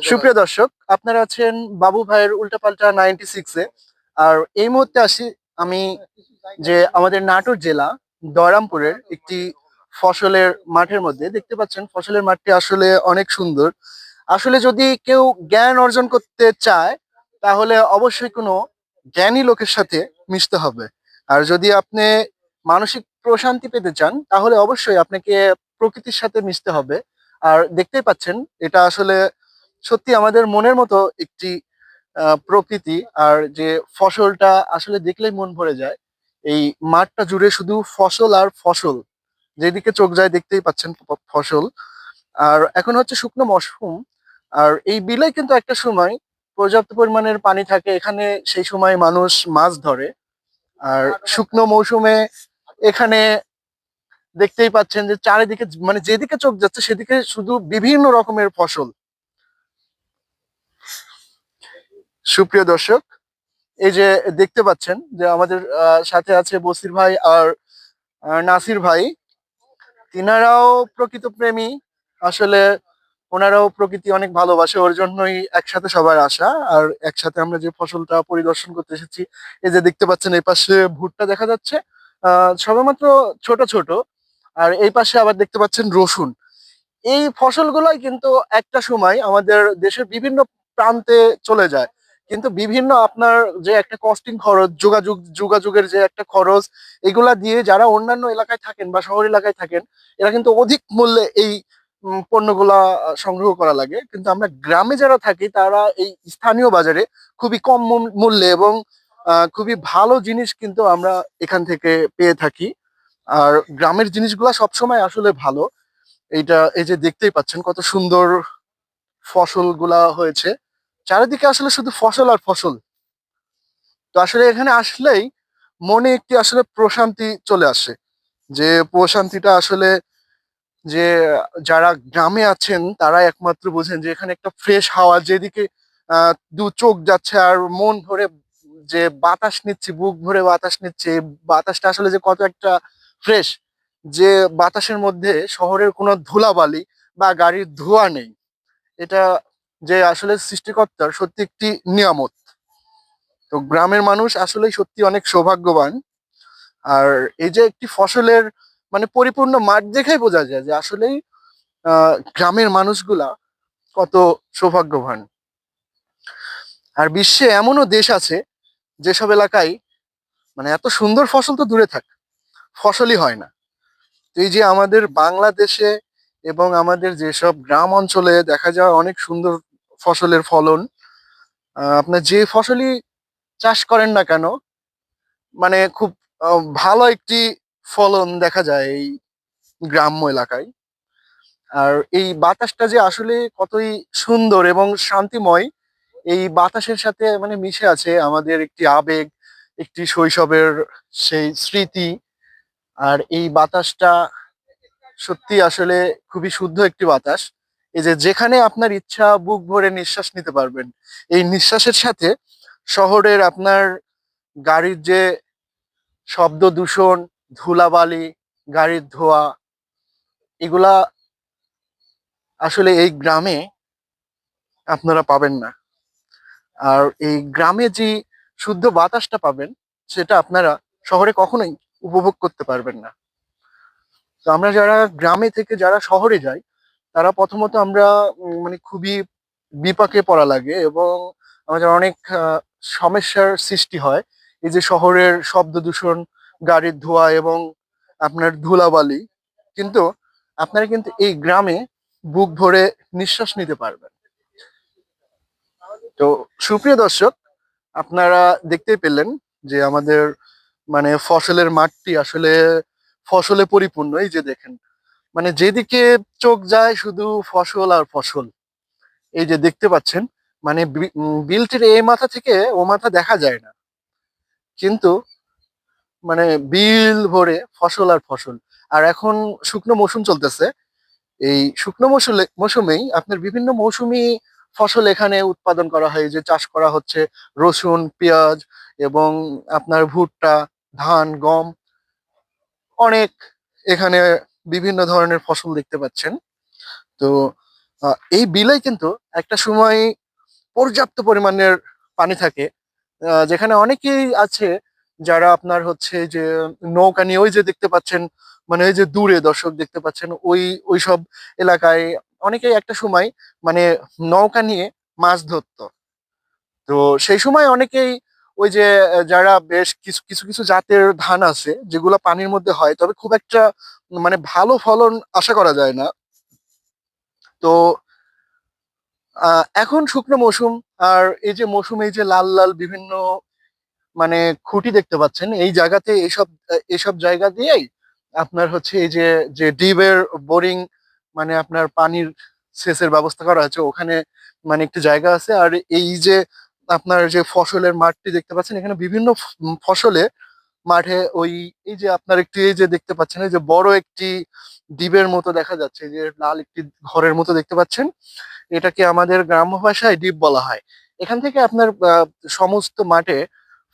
সুপ্রিয় দর্শক, আপনারা আছেন বাবু ভাইয়ের উল্টাপাল্টা 96-এ। আর এই মুহূর্তে আসি আমি যে আমাদের নাটোর জেলা দয়রামপুরের একটি ফসলের মাঠের মধ্যে। দেখতে পাচ্ছেন ফসলের মাঠটি আসলে অনেক সুন্দর। আসলে যদি কেউ জ্ঞান অর্জন করতে চায় তাহলে অবশ্যই কোনো জ্ঞানী লোকের সাথে মিশতে হবে। আর যদি আপনি মানসিক প্রশান্তি পেতে চান তাহলে অবশ্যই আপনাকে প্রকৃতির সাথে মিশতে হবে। আর দেখতেই পাচ্ছেন এটা আসলে সত্যি আমাদের মনের মতো একটি প্রকৃতি। আর যে ফসলটা আসলে দেখলেই মন ভরে যায়। এই মাঠটা জুড়ে শুধু ফসল আর ফসল, যেদিকে চোখ যায় দেখতেই পাচ্ছেন ফসল। আর এখন হচ্ছে শুকনো মৌসুম। আর এই বিলে কিন্তু একটা সময় পর্যাপ্ত পরিমাণের পানি থাকে এখানে, সেই সময় মানুষ মাছ ধরে। আর শুকনো মৌসুমে এখানে দেখতেই পাচ্ছেন যে চারিদিকে মানে যেদিকে চোখ যাচ্ছে সেদিকে শুধু বিভিন্ন রকমের ফসল। সুপ্রিয় দর্শক, এই যে দেখতে পাচ্ছেন যে আমাদের সাথে আছে বসির ভাই আর নাসির ভাই। তিনারাও প্রকৃত প্রেমী। আসলে ওনারাও প্রকৃতি অনেক ভালোবাসে, ওর জন্যই একসাথে সবার আসা। আর একসাথে আমরা যে ফসলটা পরিদর্শন করতে এসেছি, এই যে দেখতে পাচ্ছেন এই পাশে ভুট্টা দেখা যাচ্ছে সবেমাত্র ছোট ছোট। আর এই পাশে আবার দেখতে পাচ্ছেন রসুন। এই ফসলগুলোই কিন্তু একটা সময় আমাদের দেশের বিভিন্ন প্রান্তে চলে যায়। কিন্তু বিভিন্ন আপনার যে একটা কস্টিং খরচ, যোগাযোগের যে একটা খরচ, এগুলা দিয়ে যারা অন্যান্য এলাকায় থাকেন বা শহর এলাকায় থাকেন, এরা কিন্তু অধিক মূল্যে এই পণ্যগুলা সংগ্রহ করা লাগে। কিন্তু আমরা গ্রামে যারা থাকি তারা এই স্থানীয় বাজারে খুবই কম মূল্যে এবং খুবই ভালো জিনিস কিন্তু আমরা এখান থেকে পেয়ে থাকি। আর গ্রামের জিনিসগুলা সবসময় আসলে ভালো। এইটা এই যে দেখতেই পাচ্ছেন কত সুন্দর ফসলগুলা হয়েছে। চারিদিকে আসলে শুধু ফসল আর ফসল। তো আসলে এখানে আসলেই মনে একটি আসলে প্রশান্তি চলে আসে। যে প্রশান্তিটা আসলে যে যারা গ্রামে আছেন তারা একমাত্র বোঝেন, যে এখানে একটা ফ্রেশ হাওয়া যেদিকে দু চোখ যাচ্ছে আর মন ভরে যে বাতাস নিচ্ছি, বুক ভরে বাতাস নিচ্ছে, এই বাতাসটা আসলে যে কত একটা ফ্রেশ। যে বাতাসের মধ্যে শহরের কোনো ধুলাবালি বা গাড়ির ধোঁয়া নেই। এটা যে আসলে সৃষ্টিকর্তার সত্যি একটি নিয়ামত। তো গ্রামের মানুষ আসলেই সত্যি অনেক সৌভাগ্যবান। আর এই যে একটি ফসলের মানে পরিপূর্ণ মাঠ দেখেই বোঝা যায় যে আসলেই গ্রামের মানুষগুলা কত সৌভাগ্যবান। আর বিশ্বে এমনও দেশ আছে যেসব এলাকায় মানে এত সুন্দর ফসল তো দূরে থাক, ফসলই হয় না। তো এই যে আমাদের বাংলাদেশে এবং আমাদের যেসব গ্রাম অঞ্চলে দেখা যায় অনেক সুন্দর ফসলের ফলন। আপনার যে ফসলই চাষ করেন না কেন, মানে খুব ভালো একটি ফলন দেখা যায় এই গ্রাম্য এলাকায়। আর এই বাতাসটা যে আসলে কতই সুন্দর এবং শান্তিময়, এই বাতাসের সাথে মানে মিশে আছে আমাদের একটি আবেগ, একটি শৈশবের সেই স্মৃতি। আর এই বাতাসটা সত্যি আসলে খুবই শুদ্ধ একটি বাতাস। এই যে যেখানে আপনার ইচ্ছা বুক ভরে নিঃশ্বাস নিতে পারবেন। এই নিঃশ্বাসের সাথে শহরের আপনার গাড়ির যে শব্দ দূষণ, ধুলাবালি, গাড়ির ধোঁয়া, এগুলা আসলে এই গ্রামে আপনারা পাবেন না। আর এই গ্রামে যে শুদ্ধ বাতাসটা পাবেন সেটা আপনারা শহরে কখনোই উপভোগ করতে পারবেন না। তো আমরা যারা গ্রামে থেকে যারা শহরে যাই, তারা প্রথমত আমরা মানে খুবই বিপাকে পড়া লাগে এবং আমাদের অনেক সমস্যার সৃষ্টি হয়। এই যে শহরের শব্দ দূষণ, গাড়ির ধোঁয়া এবং আপনার ধুলাবালি। কিন্তু আপনারা কিন্তু এই গ্রামে বুক ভরে নিঃশ্বাস নিতে পারবেন। তো সুপ্রিয় দর্শক, আপনারা দেখতেই পেলেন যে আমাদের মানে ফসলের মাঠটি আসলে ফসলে পরিপূর্ণ। এই যে দেখেন মানে যেদিকে চোখ যায় শুধু ফসল আর ফসল। এই যে দেখতে পাচ্ছেন মানে বিলটির এই মাথা থেকে ও মাথা দেখা যায় না, কিন্তু মানে বিল ভরে ফসল আর ফসল। আর এখন শুকনো মৌসুম চলতেছে। এই শুকনো মৌসুমেই আপনার বিভিন্ন মৌসুমী ফসল এখানে উৎপাদন করা হয়, যে চাষ করা হচ্ছে রসুন, পেঁয়াজ এবং আপনার ভুট্টা, ধান, গম, অনেক এখানে বিভিন্ন ধরনের ফসল দেখতে পাচ্ছেন। তো এই বিলে কিন্তু একটা সময় পর্যাপ্ত পরিমাণের পানি থাকে, যেখানে অনেকেই আছে যারা আপনার হচ্ছে যে নৌকা নিয়ে ওই যে দেখতে পাচ্ছেন, মানে ওই যে দূরে দর্শক দেখতে পাচ্ছেন ওই সব এলাকায় অনেকেই একটা সময় মানে নৌকা নিয়ে মাছ ধরতো। তো সেই সময় অনেকেই ওই যে যারা বেশ কিছু কিছু কিছু জাতের ধান আছে যেগুলো পানির মধ্যে হয়, তবে খুব একটা মানে ভালো ফলন আশা করা যায় না। তো এখন শুকনো মৌসুম, আর এই যে মৌসুমে এই যে লাল লাল বিভিন্ন মানে খুঁটি দেখতে পাচ্ছেন এই জায়গাতে, এইসব এইসব জায়গা দিয়েই আপনার হচ্ছে এই যে যে ডিবের বোরিং, মানে আপনার পানির সেচের ব্যবস্থা করা আছে ওখানে, মানে একটি জায়গা আছে। আর এই যে আপনার যে ফসলের মাঠটি দেখতে পাচ্ছেন, এখানে বিভিন্ন ফসলে মাঠে ওই এই যে আপনার একটি এই যে দেখতে পাচ্ছেন এই যে বড় একটি ডিবের মতো দেখা যাচ্ছে, এই যে লাল একটি ঘরের মতো দেখতে পাচ্ছেন, এটাকে আমাদের গ্রাম্য ভাষায় ডিপ বলা হয়। এখান থেকে আপনার সমস্ত মাঠে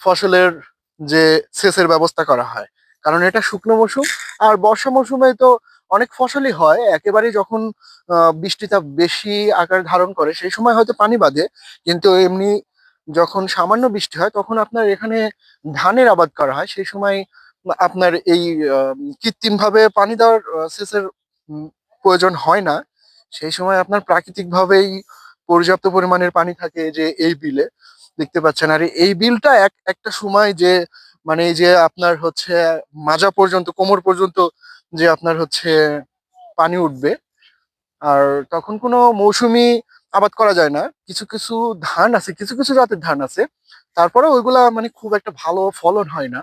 ফসলের যে সেচের ব্যবস্থা করা হয়, কারণ এটা শুকনো মৌসুম। আর বর্ষা মৌসুমে তো অনেক ফসলই হয় একেবারে, যখন বৃষ্টিটা বেশি আকার ধারণ করে সেই সময় হয়তো পানি বাঁধে, কিন্তু এমনি যখন সামান্য বৃষ্টি হয় তখন আপনার এখানে ধানের আবাদ করা হয়, সেই সময় আপনার এই কৃত্রিম ভাবে পানি দেওয়ার সেচের প্রয়োজন হয় না। সেই সময় আপনার প্রাকৃতিক ভাবেই পর্যাপ্ত পরিমাণের পানি থাকে যে এই বিলে দেখতে পাচ্ছেন। আর এই বিলটা একটা সময় যে মানে এই যে আপনার হচ্ছে মাজা পর্যন্ত, কোমর পর্যন্ত যে আপনার হচ্ছে পানি উঠবে। আর তখন কোনো মৌসুমী আবাদ করা যায় না, কিছু কিছু ধান আছে, কিছু কিছু জাতের ধান আছে, তারপরে ওইগুলা মানে খুব একটা ভালো ফলন হয় না।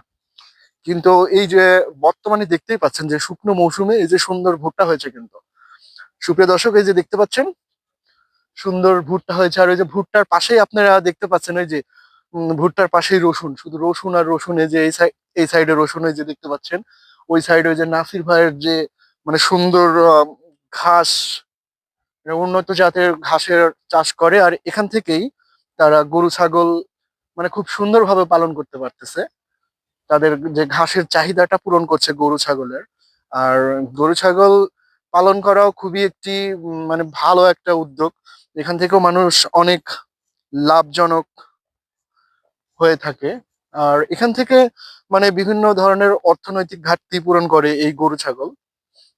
কিন্তু এই যে বর্তমানে দেখতেই পাচ্ছেন যে শুকনো মৌসুমে এই যে সুন্দর ভুট্টা হয়েছে কিন্তু, সুপ্রিয় দর্শক এই যে দেখতে পাচ্ছেন সুন্দর ভুট্টা হয়েছে। আর ওই যে ভুট্টার পাশেই আপনারা দেখতে পাচ্ছেন ওই যে ভুট্টার পাশেই রসুন, শুধু রসুন আর রসুন, এই যে এই সাইডে রসুন এই যে দেখতে পাচ্ছেন, ওই সাইডে ওই যে নাসির ভাইয়ের যে মানে সুন্দর ঘাস, মানে উন্নত জাতের ঘাসের চাষ করে। আর এখান থেকেই তারা গরু ছাগল মানে খুব সুন্দরভাবে পালন করতে পারতেছে, তাদের যে ঘাসের চাহিদাটা পূরণ করছে গরু ছাগলের। আর গরু ছাগল পালন করাও খুবই একটি মানে ভালো একটা উদ্যোগ, এখান থেকেও মানুষ অনেক লাভজনক হয়ে থাকে। আর এখান থেকে মানে বিভিন্ন ধরনের অর্থনৈতিক ঘাটতি পূরণ করে এই গরু ছাগল।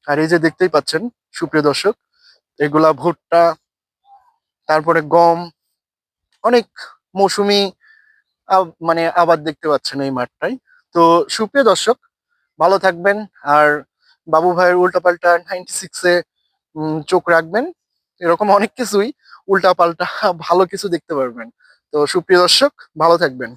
আর এই যে দেখতেই পাচ্ছেন সুপ্রিয় দর্শক, এগুলা ভুট্টা, তারপরে গম, অনেক মৌসুমী মানে আবাদ দেখতে পাচ্ছেন এই মাঠটাই। তো সুপ্রিয় দর্শক, ভালো থাকবেন। আর বাবু ভাইয়ের উল্টাপাল্টা 96-এ চোখ রাখবেন, এরকম অনেক কিছুই উল্টাপাল্টা ভালো কিছু দেখতে পারবেন। তো সুপ্রিয় দর্শক, ভালো থাকবেন।